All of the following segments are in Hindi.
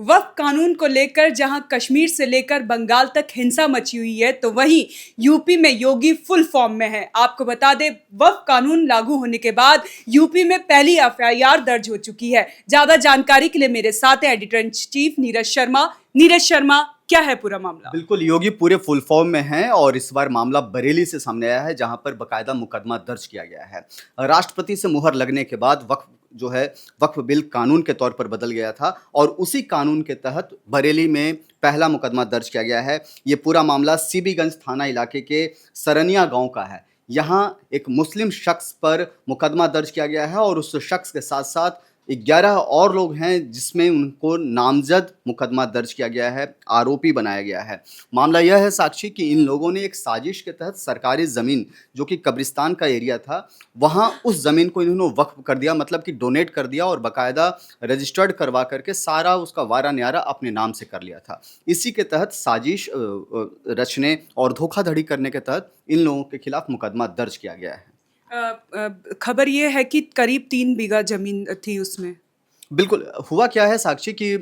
वक्फ कानून को लेकर जहां कश्मीर से लेकर बंगाल तक हिंसा मची हुई है, तो वहीं यूपी में योगी फुल फॉर्म में है। आपको बता दें, वक्फ कानून लागू होने के बाद यूपी में पहली एफआईआर दर्ज हो चुकी है। ज्यादा जानकारी के लिए मेरे साथ है editor in chief Neeraj Sharma. Neeraj Sharma, क्या है पूरा मामला? बिल्कुल, योगी पूरे फुल फॉर्म में हैं और इस बार मामला बरेली से सामने आया है, जहां पर बकायदा मुकदमा दर्ज किया गया है। राष्ट्रपति से मुहर लगने के बाद वक्फ बिल कानून के तौर पर बदल गया था और उसी कानून के तहत बरेली में पहला मुकदमा दर्ज किया गया है। ये पूरा मामला सीबीगंज थाना इलाके के सरनिया गांव का है। यहाँ एक मुस्लिम शख्स पर मुकदमा दर्ज किया गया है और उस शख्स के साथ साथ 11 और लोग हैं, जिसमें उनको नामजद मुकदमा दर्ज किया गया है, आरोपी बनाया गया है। मामला यह है साक्षी कि इन लोगों ने एक साजिश के तहत सरकारी ज़मीन, जो कि कब्रिस्तान का एरिया था, वहाँ उस ज़मीन को इन्होंने वक्फ कर दिया, मतलब कि डोनेट कर दिया और बाकायदा रजिस्टर्ड करवा करके सारा उसका वारा न्यारा अपने नाम से कर लिया था। इसी के तहत साजिश रचने और धोखाधड़ी करने के तहत इन लोगों के खिलाफ मुकदमा दर्ज किया गया है। खबर ये है कि करीब 3 बीघा जमीन थी उसमें। बिल्कुल, हुआ क्या है साक्षी कि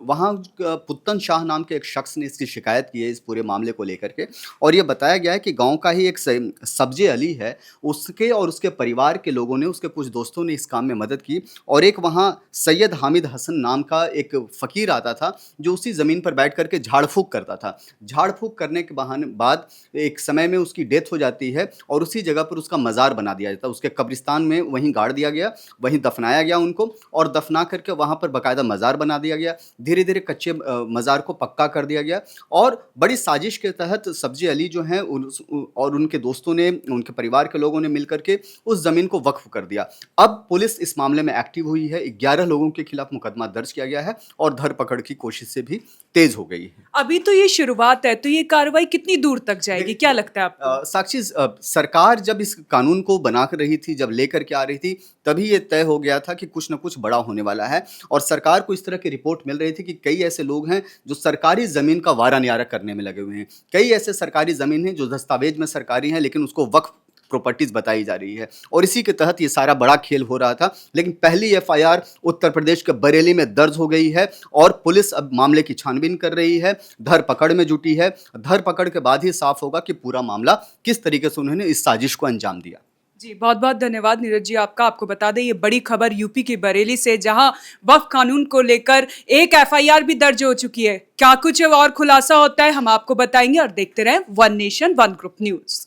वहाँ पुत्तन शाह नाम के एक शख्स ने इसकी शिकायत की है इस पूरे मामले को लेकर के, और ये बताया गया है कि गांव का ही एक सब्जी अली है, उसके और उसके परिवार के लोगों ने, उसके कुछ दोस्तों ने इस काम में मदद की। और एक वहाँ सैयद हामिद हसन नाम का एक फ़कीर आता था, जो उसी ज़मीन पर बैठ करके झाड़ फूँक करता था। झाड़ फूँक करने के बाद एक समय में उसकी डेथ हो जाती है और उसी जगह पर उसका मज़ार बना दिया जाता है। उसके कब्रिस्तान में वहीं गाड़ दिया गया, वहीं दफनाया गया उनको, और दफना करके वहां पर बाकायदा मज़ार बना दिया गया। धीरे धीरे कच्चे मज़ार को पक्का कर दिया गया और बड़ी साजिश के तहत सब्जी अली जो हैं और उनके दोस्तों ने, उनके परिवार के लोगों ने मिलकर के उस ज़मीन को वक्फ कर दिया। अब पुलिस इस मामले में एक्टिव हुई है। 11 लोगों के खिलाफ मुकदमा दर्ज किया गया है और धरपकड़ की कोशिश से भी तेज हो गई है। अभी तो ये शुरुआत है, तो ये कार्रवाई कितनी दूर तक जाएगी, क्या लगता है आपको? साक्षी, सरकार जब इस कानून को बना कर रही थी, जब लेकर के आ रही थी, तभी ये तय हो गया था कि कुछ न कुछ बड़ा होने वाला है। और सरकार को इस तरह की रिपोर्ट मिल रही थी कि कई ऐसे लोग हैं जो सरकारी ज़मीन का वारा न्यारा करने में लगे हुए हैं। कई ऐसे सरकारी ज़मीन हैं जो दस्तावेज में सरकारी हैं, लेकिन उसको वक्फ प्रॉपर्टीज बताई जा रही है, और इसी के तहत ये सारा बड़ा खेल हो रहा था। लेकिन पहली एफआईआर उत्तर प्रदेश के बरेली में दर्ज हो गई है और पुलिस अब मामले की छानबीन कर रही है, धरपकड़ में जुटी है। धरपकड़ के बाद ही साफ होगा कि पूरा मामला किस तरीके से उन्होंने इस साजिश को अंजाम दिया। जी, बहुत बहुत धन्यवाद नीरज जी आपका। आपको बता दें, ये बड़ी खबर यूपी की बरेली से, जहां वक्फ कानून को लेकर एक एफआईआर भी दर्ज हो चुकी है। क्या कुछ और खुलासा होता है, हम आपको बताएंगे, और देखते रहें one nation one group news.